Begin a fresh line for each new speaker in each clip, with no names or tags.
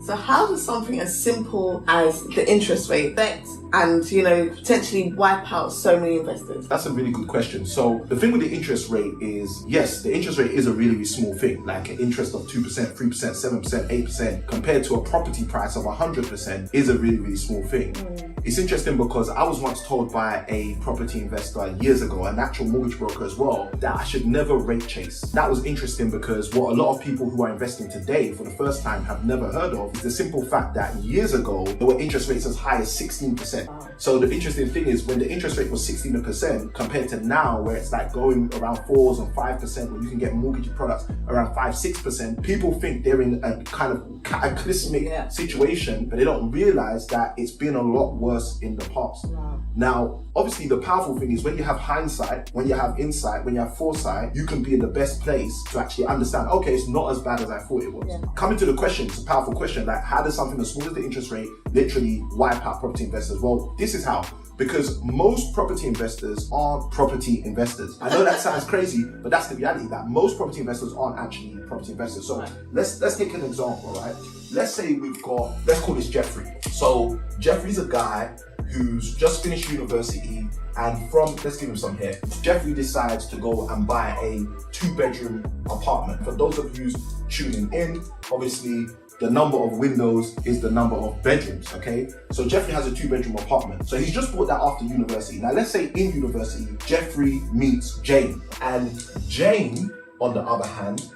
So how does something as simple as the interest rate affect and, potentially wipe out so many investors?
That's a really good question. So the thing with the interest rate is, yes, the interest rate is a really, really small thing, like an interest of 2%, 3%, 7%, 8% compared to a property price of 100% is a really, really small thing. It's interesting because I was once told by a property investor years ago, an actual mortgage broker as well, that I should never rate chase. That was interesting because what a lot of people who are investing today for the first time have never heard of is the simple fact that years ago, there were interest rates as high as 16%. So the interesting thing is when the interest rate was 16% compared to now where it's like going around 4s and 5%, where you can get mortgage products around 5-6%, people think they're in a kind of cataclysmic situation, but they don't realize that it's been a lot worse in the past. Now, obviously the powerful thing is when you have hindsight, when you have insight, when you have foresight, you can be in the best place to actually understand, okay, it's not as bad as I thought it was. Coming to the question, it's a powerful question, like how does something as small as the interest rate literally wipe out property investors? Well, this is how. Because most property investors aren't property investors. I know that sounds crazy, but that's the reality, that most property investors aren't actually property investors. So let's take an example, right? Let's say let's call this Jeffrey. So Jeffrey's a guy who's just finished university, and let's give him some here. Jeffrey decides to go and buy a 2-bedroom apartment. For those of you tuning in, obviously the number of windows is the number of bedrooms, okay? So Jeffrey has a 2-bedroom apartment. So he's just bought that after university. Now let's say in university, Jeffrey meets Jane. And Jane, on the other hand,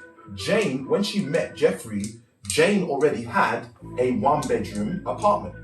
when she met Jeffrey, Jane already had a 1-bedroom apartment,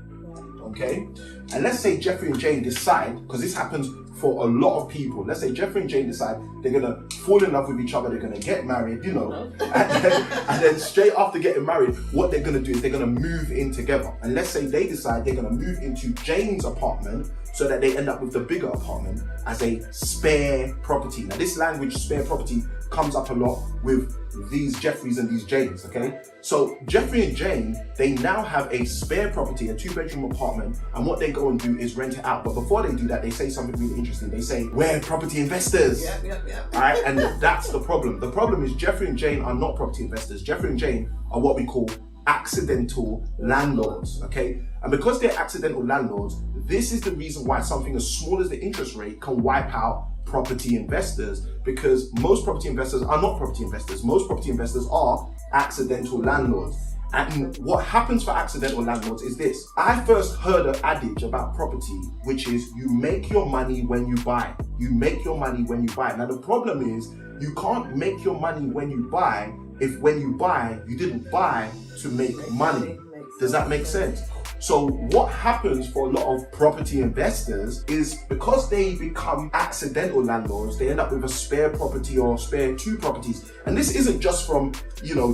okay? And let's say Jeffrey and Jane decide, because this happens for a lot of people, let's say Jeffrey and Jane decide they're gonna fall in love with each other, they're gonna get married, and then straight after getting married, what they're gonna do is they're gonna move in together. And let's say they decide they're gonna move into Jane's apartment so that they end up with the bigger apartment as a spare property. Now this language, spare property, comes up a lot with these Jeffreys and these Janes, okay? So Jeffrey and Jane, they now have a spare property, a 2-bedroom apartment, and what they go and do is rent it out. But before they do that, they say something really interesting. They say, we're property investors. All right, and that's the problem. The problem is Jeffrey and Jane are not property investors. Jeffrey and Jane are what we call accidental landlords, okay? And because they're accidental landlords, this is the reason why something as small as the interest rate can wipe out property investors, because most property investors are not property investors. Most property investors are accidental landlords. And what happens for accidental landlords is this. I first heard an adage about property, which is you make your money when you buy. You make your money when you buy. Now the problem is you can't make your money when you buy if when you buy, you didn't buy to make money. Does that make sense? So what happens for a lot of property investors is because they become accidental landlords, they end up with a spare property or spare 2 properties. And this isn't just from,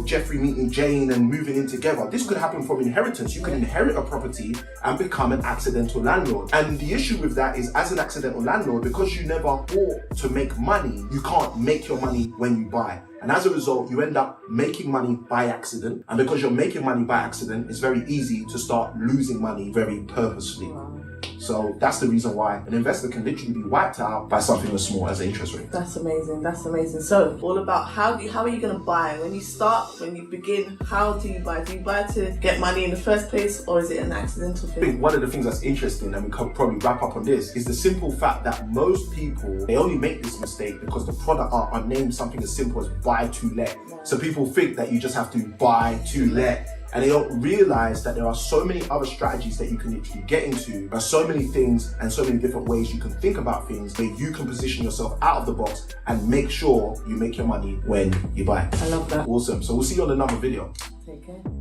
Jeffrey meeting Jane and moving in together. This could happen from inheritance. You can inherit a property and become an accidental landlord. And the issue with that is, as an accidental landlord, because you never bought to make money, you can't make your money when you buy. And as a result, you end up making money by accident. And because you're making money by accident, it's very easy to start losing money very purposefully. So that's the reason why an investor can literally be wiped out by something as small as the interest rate.
That's amazing. That's amazing. So all about how are you going to buy? When you begin, how do you buy? Do you buy to get money in the first place, or is it an accidental thing?
I think one of the things that's interesting, and we can probably wrap up on this, is the simple fact that most people, they only make this mistake because the product are named something as simple as buy to let. So people think that you just have to buy to let. And they don't realize that there are so many other strategies that you can literally get into. There are so many things and so many different ways you can think about things where you can position yourself out of the box and make sure you make your money when you buy.
I love that.
Awesome. So we'll see you on another video.
Take care.